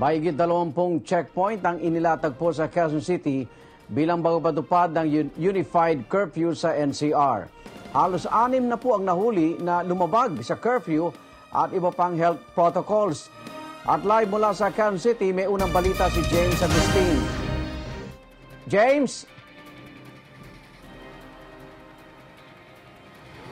Mahigit 20 checkpoint ang inilatag po sa Quezon City bilang bagong-patupad ng Unified Curfew sa NCR. Halos 6 na po ang nahuli na lumabag sa curfew at iba pang health protocols. At live mula sa Quezon City, may unang balita si James Agustin. James?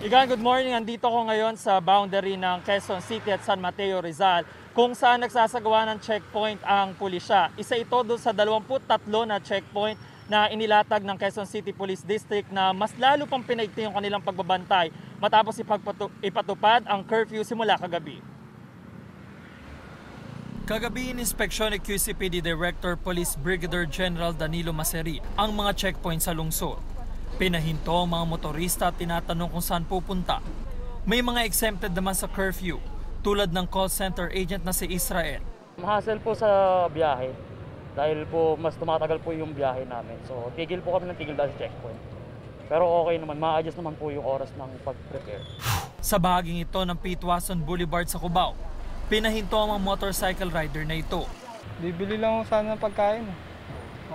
Igan, good morning. Andito ko ngayon sa boundary ng Quezon City at San Mateo, Rizal, kung saan nagsasagawa ng checkpoint ang pulisya. Isa ito doon sa 23 na checkpoint na inilatag ng Quezon City Police District na mas lalo pang pinaigting yung kanilang pagbabantay matapos ipatupad ang curfew simula kagabi. Kagabi, inspeksyon ni QCPD Director Police Brigadier General Danilo Maseri ang mga checkpoint sa lungsod. Pinahinto ang mga motorista at tinatanong kung saan pupunta. May mga exempted naman sa curfew, tulad ng call center agent na si Israel. Hassle po sa biyahe dahil po mas tumatagal po yung biyahe namin. So tigil po kami ng tigil dahil sa checkpoint. Pero okay naman, ma-adjust naman po yung oras ng pag-prepare. Sa bahaging ito ng Pitwason Boulevard sa Cubao, pinahinto ang mga motorcycle rider na ito. Bibili lang ako sana ng pagkain.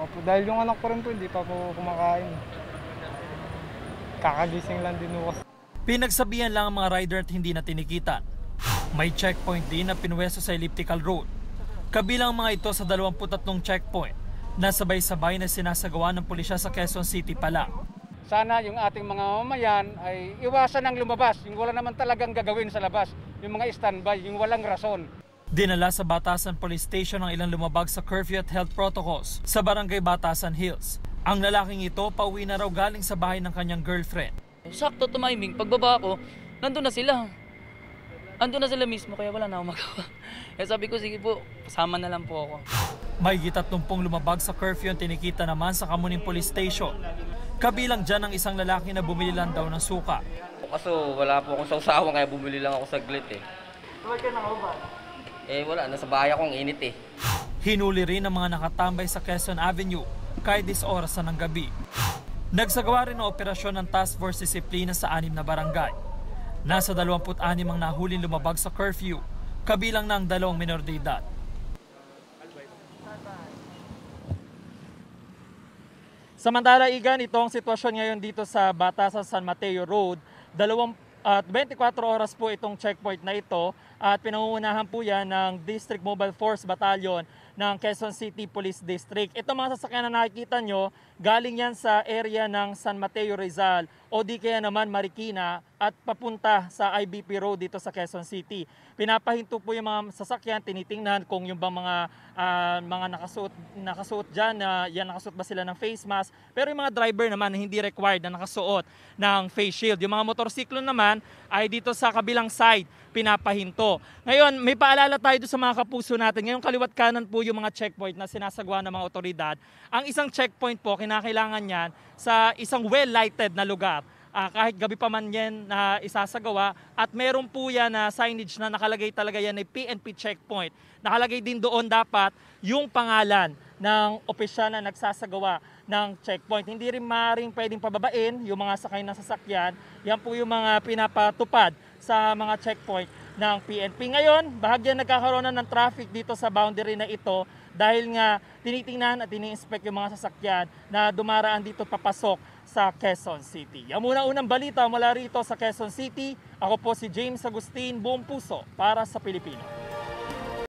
Opo, dahil yung anak ko rin po hindi pa po kumakain. Kakagising lang din ako. Pinagsabihan lang ang mga rider at hindi na tinikitan. May checkpoint din na pinwesto sa Elliptical Road. Kabilang mga ito sa 23 checkpoint na sabay-sabay na sinasagawa ng pulisya sa Quezon City pala. Sana yung ating mga mamayan ay iwasan ng lumabas, yung wala naman talagang gagawin sa labas, yung mga standby, yung walang rason. Dinala sa Batasan Police Station ang ilang lumabag sa curfew at health protocols sa Barangay Batasan Hills. Ang lalaking ito pauwi na raw galing sa bahay ng kanyang girlfriend. Sakto tumiming, pagbaba ko, nandun na sila. Andun na sila mismo kaya wala na akong magawa. Kaya sabi ko, sige po, kasama na lang po ako. May 30 lumabag sa curfew ang tinikita naman sa Kamuning Police Station. Kabilang dyan ang isang lalaki na bumili lang daw ng suka. Kaso wala po akong sausawan kaya bumili lang ako saglit eh. Tuwag ka na ba? Wala, nasa bahay akong init eh. Hinuli rin ang mga nakatambay sa Quezon Avenue kahit 10 oras na ng gabi. Nagsagawa rin ng operasyon ng Task Force Disiplina sa 6 na barangay. Nasa 26 ang nahuling lumabag sa curfew, kabilang ng 2 menor de edad. Samantala, Igan, ito ang sitwasyon ngayon dito sa Batasan San Mateo Road. 24 oras po itong checkpoint na ito at pinangungunahan po yan ng District Mobile Force Battalion ng Quezon City Police District. Ito mga sasakyan na nakikita nyo, galing yan sa area ng San Mateo Rizal o di kaya naman Marikina at papunta sa IBP Road dito sa Quezon City. Pinapahinto po yung mga sasakyan, tinitingnan kung yung bang mga nakasuot dyan, nakasuot ba sila ng face mask. Pero yung mga driver naman hindi required na nakasuot ng face shield. Yung mga motorsiklo naman ay dito sa kabilang side, pinapahinto. Ngayon, may paalala tayo sa mga kapuso natin. Ngayon, kaliwat kanan po yung mga checkpoint na sinasagawa ng mga otoridad. Ang isang checkpoint po, kinakailangan yan sa isang well-lighted na lugar. Kahit gabi pa man yan na isasagawa at meron po yan na signage na nakalagay talaga yan ay PNP checkpoint. Nakalagay din doon dapat yung pangalan ng opisyal na nagsasagawa ng checkpoint. Hindi rin maaaring pwedeng pababain yung mga sakay ng sasakyan. Yan po yung mga pinapatupad sa mga checkpoint ng PNP. Ngayon, bahagyan nagkakaroon na ng traffic dito sa boundary na ito dahil nga tinitingnan at ini-inspect yung mga sasakyan na dumaraan dito papasok sa Quezon City. Yan muna unang balita mula rito sa Quezon City. Ako po si James Agustin, buong puso para sa Pilipino.